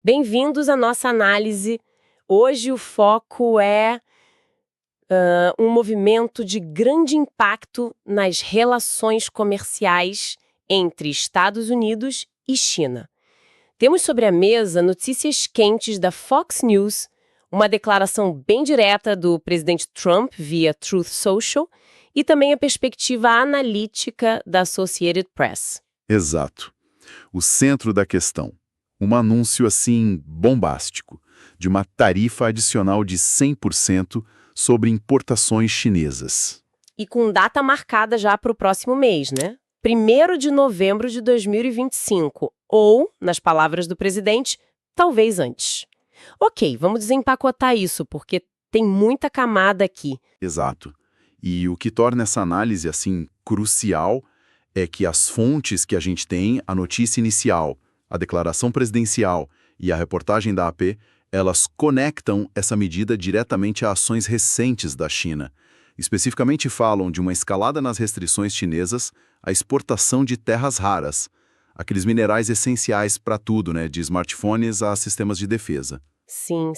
Bem-vindos à nossa análise. Hoje o foco é um movimento de grande impacto nas relações comerciais entre Estados Unidos e China. Temos sobre a mesa notícias quentes da Fox News, uma declaração bem direta do presidente Trump via Truth Social e também a perspectiva analítica da Associated Press. Exato. O centro da questão. Um anúncio assim bombástico, de uma tarifa adicional de 100% sobre importações chinesas. E com data marcada já para o próximo mês, né? 1º de novembro de 2025, ou, nas palavras do presidente, talvez antes. Ok, vamos desempacotar isso, porque tem muita camada aqui. Exato. E o que torna essa análise assim crucial é que as fontes que a gente tem, a notícia inicial, a declaração presidencial e a reportagem da AP, elas conectam essa medida diretamente a ações recentes da China. Especificamente falam de uma escalada nas restrições chinesas à exportação de terras raras, aqueles minerais essenciais para tudo, né, de smartphones a sistemas de defesa. Sim,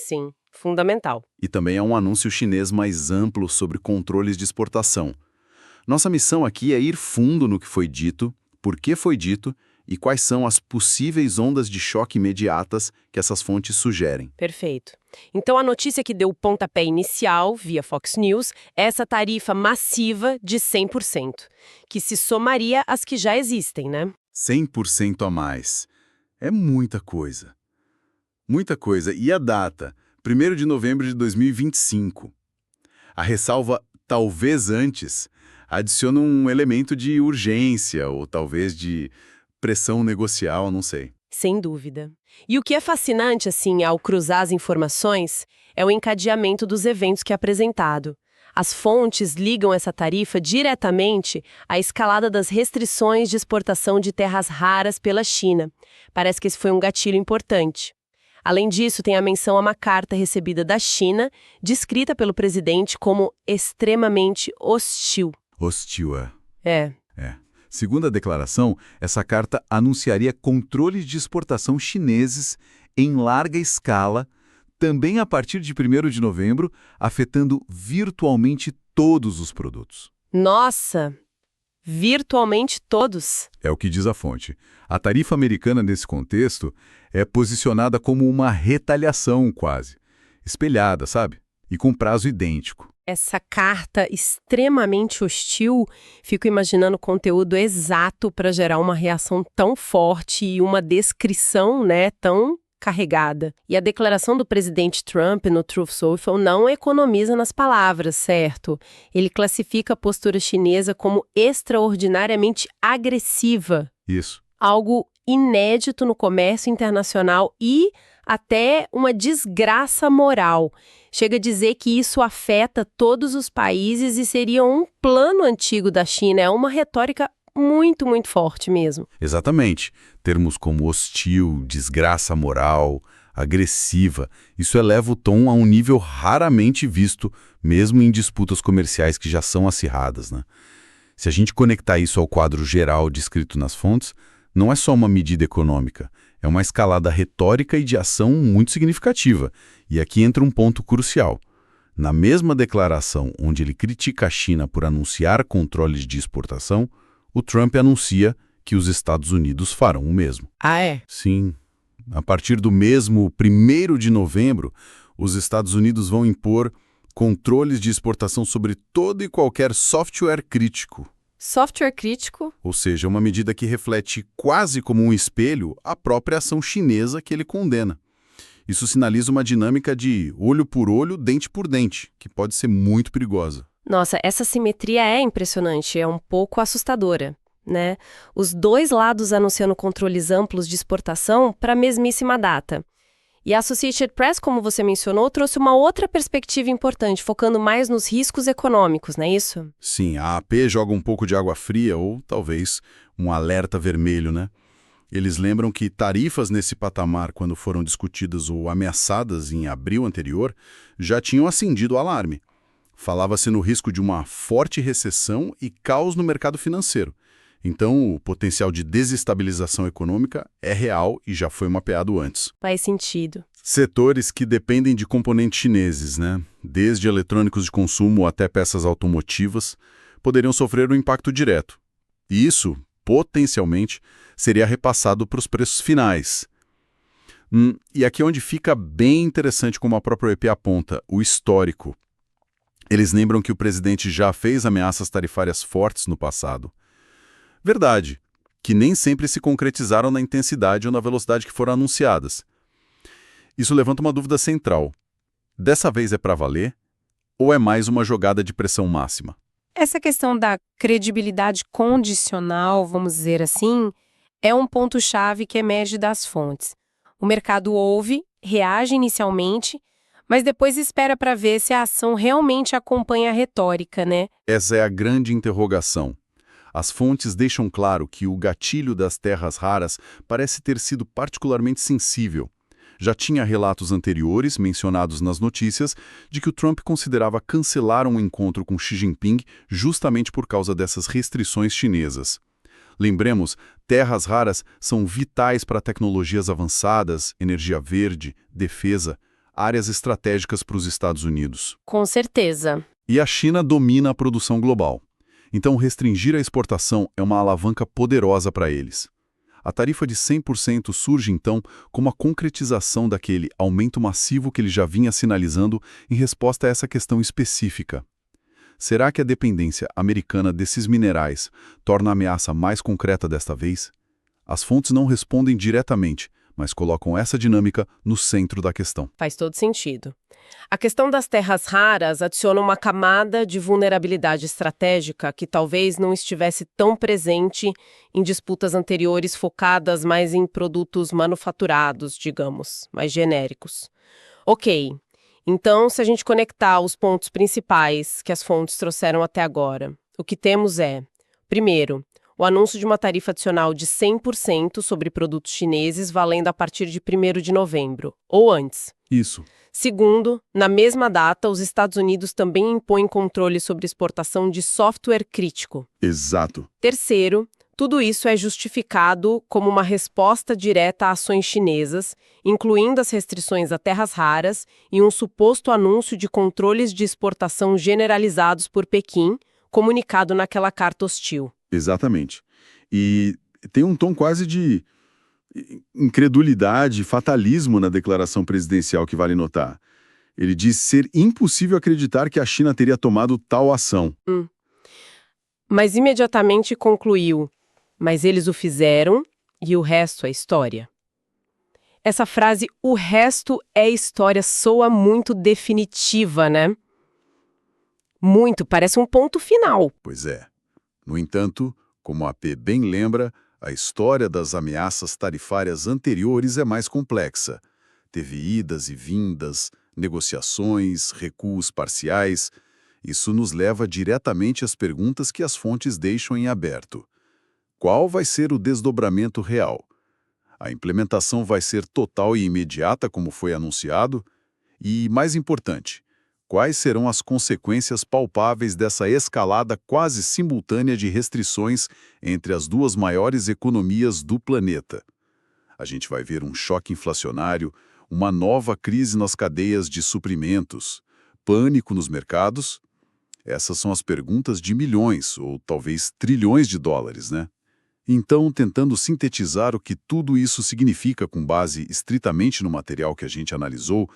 fundamental. E também é um anúncio chinês mais amplo sobre controles de exportação. Nossa missão aqui é ir fundo no que foi dito, por que foi dito e quais são as possíveis ondas de choque imediatas que essas fontes sugerem. Perfeito. Então, a notícia que deu o pontapé inicial, via Fox News, é essa tarifa massiva de 100%, que se somaria às que já existem, né? 100% a mais. É muita coisa. Muita coisa. E a data? 1º de novembro de 2025. A ressalva talvez antes adiciona um elemento de urgência ou talvez de pressão negocial, não sei. Sem dúvida. E o que é fascinante, assim, ao cruzar as informações, é o encadeamento dos eventos que é apresentado. As fontes ligam essa tarifa diretamente à escalada das restrições de exportação de terras raras pela China. Parece que esse foi um gatilho importante. Além disso, tem a menção a uma carta recebida da China, descrita pelo presidente como extremamente hostil. Hostil, É. Segundo a declaração, essa carta anunciaria controles de exportação chineses em larga escala, também a partir de 1º de novembro, afetando virtualmente todos os produtos. Nossa! Virtualmente todos? É o que diz a fonte. A tarifa americana, nesse contexto, é posicionada como uma retaliação quase. Espelhada, sabe? E com prazo idêntico. Essa carta extremamente hostil, fico imaginando o conteúdo exato para gerar uma reação tão forte e uma descrição, né, tão carregada. E a declaração do presidente Trump no Truth Social não economiza nas palavras, certo? Ele classifica a postura chinesa como extraordinariamente agressiva. Isso. Algo inédito no comércio internacional e até uma desgraça moral. Chega a dizer que isso afeta todos os países e seria um plano antigo da China. É uma retórica muito, muito forte mesmo. Exatamente. Termos como hostil, desgraça moral, agressiva, isso eleva o tom a um nível raramente visto, mesmo em disputas comerciais que já são acirradas, né? Se a gente conectar isso ao quadro geral descrito nas fontes, não é só uma medida econômica, é uma escalada retórica e de ação muito significativa. E aqui entra um ponto crucial. Na mesma declaração onde ele critica a China por anunciar controles de exportação, o Trump anuncia que os Estados Unidos farão o mesmo. Ah, é? Sim. A partir do mesmo 1º de novembro, os Estados Unidos vão impor controles de exportação sobre todo e qualquer software crítico. Software crítico? Ou seja, uma medida que reflete quase como um espelho a própria ação chinesa que ele condena. Isso sinaliza uma dinâmica de olho por olho, dente por dente, que pode ser muito perigosa. Nossa, essa simetria é impressionante, é um pouco assustadora, né? Os dois lados anunciando controles amplos de exportação para a mesmíssima data. E a Associated Press, como você mencionou, trouxe uma outra perspectiva importante, focando mais nos riscos econômicos, não é isso? Sim, a AP joga um pouco de água fria ou talvez um alerta vermelho, né? Eles lembram que tarifas nesse patamar, quando foram discutidas ou ameaçadas em abril anterior, já tinham acendido o alarme. Falava-se no risco de uma forte recessão e caos no mercado financeiro. Então, o potencial de desestabilização econômica é real e já foi mapeado antes. Faz sentido. Setores que dependem de componentes chineses, né? Desde eletrônicos de consumo até peças automotivas, poderiam sofrer um impacto direto. E isso, potencialmente, seria repassado para os preços finais. E aqui é onde fica bem interessante, como a própria OEP aponta, o histórico. Eles lembram que o presidente já fez ameaças tarifárias fortes no passado. Verdade, que nem sempre se concretizaram na intensidade ou na velocidade que foram anunciadas. Isso levanta uma dúvida central. Dessa vez é para valer? Ou é mais uma jogada de pressão máxima? Essa questão da credibilidade condicional, vamos dizer assim, é um ponto-chave que emerge das fontes. O mercado ouve, reage inicialmente, mas depois espera para ver se a ação realmente acompanha a retórica, né? Essa é a grande interrogação. As fontes deixam claro que o gatilho das terras raras parece ter sido particularmente sensível. Já tinha relatos anteriores, mencionados nas notícias, de que o Trump considerava cancelar um encontro com Xi Jinping justamente por causa dessas restrições chinesas. Lembremos, terras raras são vitais para tecnologias avançadas, energia verde, defesa, áreas estratégicas para os Estados Unidos. Com certeza. E a China domina a produção global. Então, restringir a exportação é uma alavanca poderosa para eles. A tarifa de 100% surge, então, como a concretização daquele aumento massivo que ele já vinha sinalizando em resposta a essa questão específica. Será que a dependência americana desses minerais torna a ameaça mais concreta desta vez? As fontes não respondem diretamente, mas colocam essa dinâmica no centro da questão. Faz todo sentido. A questão das terras raras adiciona uma camada de vulnerabilidade estratégica que talvez não estivesse tão presente em disputas anteriores focadas mais em produtos manufaturados, digamos, mais genéricos. Ok, então se a gente conectar os pontos principais que as fontes trouxeram até agora, o que temos é, primeiro, o anúncio de uma tarifa adicional de 100% sobre produtos chineses valendo a partir de 1º de novembro, ou antes. Isso. Segundo, na mesma data, os Estados Unidos também impõem controle sobre exportação de software crítico. Exato. Terceiro, tudo isso é justificado como uma resposta direta a ações chinesas, incluindo as restrições a terras raras e um suposto anúncio de controles de exportação generalizados por Pequim, comunicado naquela carta hostil. Exatamente. E tem um tom quase de incredulidade, fatalismo na declaração presidencial que vale notar. Ele diz ser impossível acreditar que a China teria tomado tal ação. Mas imediatamente concluiu, mas eles o fizeram e o resto é história. Essa frase, o resto é história, soa muito definitiva, né? Muito, parece um ponto final. Pois é. No entanto, como a AP bem lembra, a história das ameaças tarifárias anteriores é mais complexa. Teve idas e vindas, negociações, recuos parciais. Isso nos leva diretamente às perguntas que as fontes deixam em aberto. Qual vai ser o desdobramento real? A implementação vai ser total e imediata, como foi anunciado? E, mais importante, quais serão as consequências palpáveis dessa escalada quase simultânea de restrições entre as duas maiores economias do planeta? A gente vai ver um choque inflacionário, uma nova crise nas cadeias de suprimentos, pânico nos mercados? Essas são as perguntas de milhões, ou talvez trilhões de dólares, né? Então, tentando sintetizar o que tudo isso significa com base estritamente no material que a gente analisou,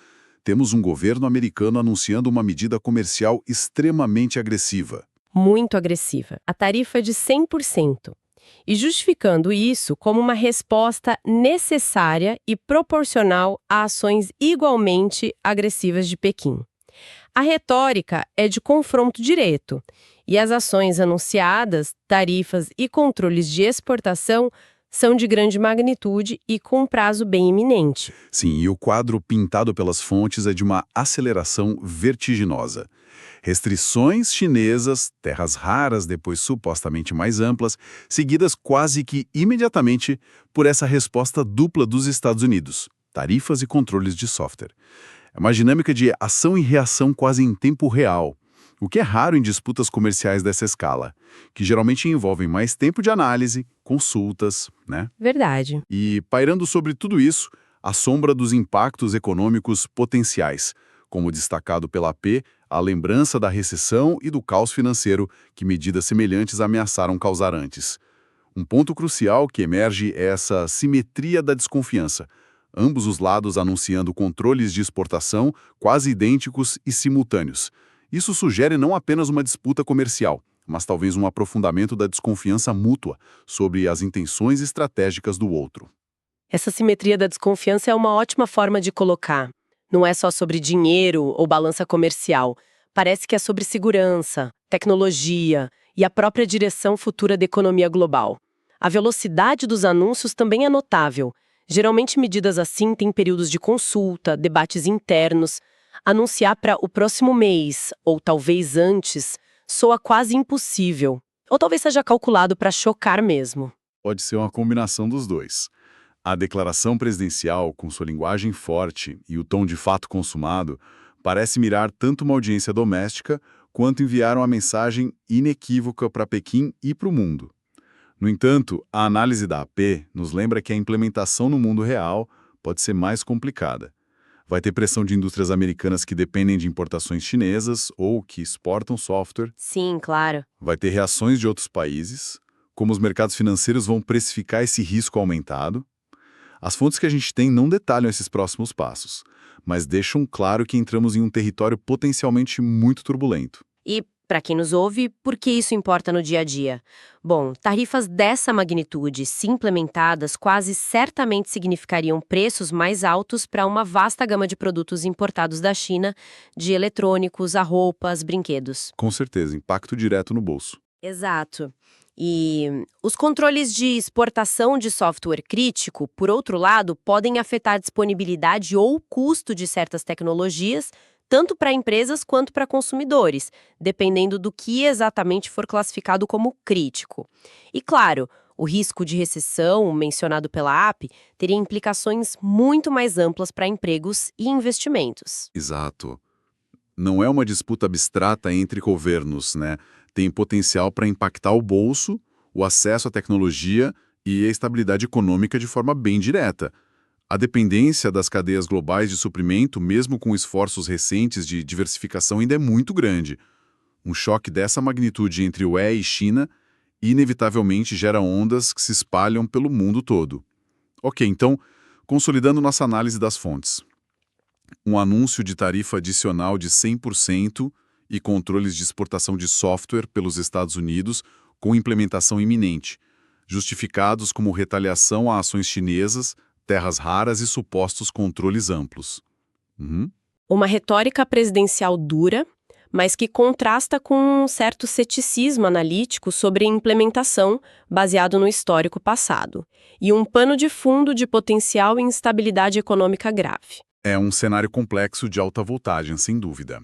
temos um governo americano anunciando uma medida comercial extremamente agressiva. Muito agressiva. A tarifa de 100%. E justificando isso como uma resposta necessária e proporcional a ações igualmente agressivas de Pequim. A retórica é de confronto direto, e as ações anunciadas, tarifas e controles de exportação são de grande magnitude e com prazo bem iminente. Sim, e o quadro pintado pelas fontes é de uma aceleração vertiginosa. Restrições chinesas, terras raras, depois supostamente mais amplas, seguidas quase que imediatamente por essa resposta dupla dos Estados Unidos, tarifas e controles de software. É uma dinâmica de ação e reação quase em tempo real. o que é raro em disputas comerciais dessa escala, que geralmente envolvem mais tempo de análise, consultas, né? Verdade. E, pairando sobre tudo isso, a sombra dos impactos econômicos potenciais, como destacado pela AP, a lembrança da recessão e do caos financeiro que medidas semelhantes ameaçaram causar antes. Um ponto crucial que emerge é essa simetria da desconfiança, ambos os lados anunciando controles de exportação quase idênticos e simultâneos. Isso sugere não apenas uma disputa comercial, mas talvez um aprofundamento da desconfiança mútua sobre as intenções estratégicas do outro. Essa simetria da desconfiança é uma ótima forma de colocar. Não é só sobre dinheiro ou balança comercial. Parece que é sobre segurança, tecnologia e a própria direção futura da economia global. A velocidade dos anúncios também é notável. Geralmente medidas assim têm períodos de consulta, debates internos. Anunciar para o próximo mês, ou talvez antes, soa quase impossível. Ou talvez seja calculado para chocar mesmo. Pode ser uma combinação dos dois. A declaração presidencial, com sua linguagem forte e o tom de fato consumado, parece mirar tanto uma audiência doméstica quanto enviar uma mensagem inequívoca para Pequim e para o mundo. No entanto, a análise da AP nos lembra que a implementação no mundo real pode ser mais complicada. Vai ter pressão de indústrias americanas que dependem de importações chinesas ou que exportam software. Sim, claro. Vai ter reações de outros países, como os mercados financeiros vão precificar esse risco aumentado. As fontes que a gente tem não detalham esses próximos passos, mas deixam claro que entramos em um território potencialmente muito turbulento. E, para quem nos ouve, por que isso importa no dia a dia? Bom, tarifas dessa magnitude, se implementadas, quase certamente significariam preços mais altos para uma vasta gama de produtos importados da China, de eletrônicos a roupas, brinquedos. Com certeza, impacto direto no bolso. Exato. E os controles de exportação de software crítico, por outro lado, podem afetar a disponibilidade ou o custo de certas tecnologias, tanto para empresas quanto para consumidores, dependendo do que exatamente for classificado como crítico. E claro, o risco de recessão, mencionado pela AP, teria implicações muito mais amplas para empregos e investimentos. Exato. Não é uma disputa abstrata entre governos, né? Tem potencial para impactar o bolso, o acesso à tecnologia e a estabilidade econômica de forma bem direta. A dependência das cadeias globais de suprimento, mesmo com esforços recentes de diversificação, ainda é muito grande. Um choque dessa magnitude entre UE e China inevitavelmente gera ondas que se espalham pelo mundo todo. Ok, então, consolidando nossa análise das fontes. Um anúncio de tarifa adicional de 100% e controles de exportação de software pelos Estados Unidos com implementação iminente, justificados como retaliação a ações chinesas, terras raras e supostos controles amplos. Uma retórica presidencial dura, mas que contrasta com um certo ceticismo analítico sobre a implementação baseado no histórico passado, e um pano de fundo de potencial instabilidade econômica grave. É um cenário complexo de alta voltagem, sem dúvida.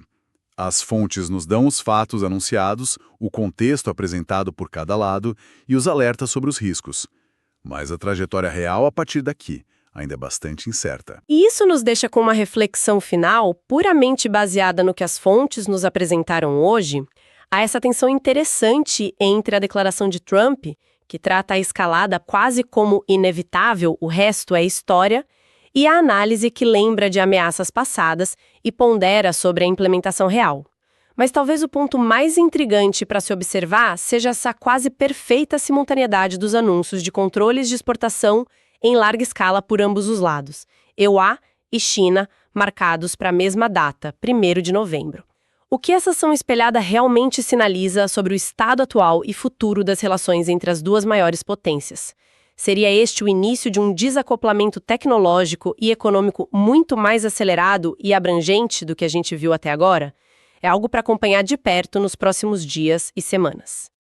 As fontes nos dão os fatos anunciados, o contexto apresentado por cada lado e os alertas sobre os riscos. Mas a trajetória real a partir daqui ainda é bastante incerta. E isso nos deixa com uma reflexão final puramente baseada no que as fontes nos apresentaram hoje. Há essa tensão interessante entre a declaração de Trump, que trata a escalada quase como inevitável, o resto é história, e a análise que lembra de ameaças passadas e pondera sobre a implementação real. Mas talvez o ponto mais intrigante para se observar seja essa quase perfeita simultaneidade dos anúncios de controles de exportação em larga escala por ambos os lados, EUA e China, marcados para a mesma data, 1º de novembro. O que essa ação espelhada realmente sinaliza sobre o estado atual e futuro das relações entre as duas maiores potências? Seria este o início de um desacoplamento tecnológico e econômico muito mais acelerado e abrangente do que a gente viu até agora? É algo para acompanhar de perto nos próximos dias e semanas.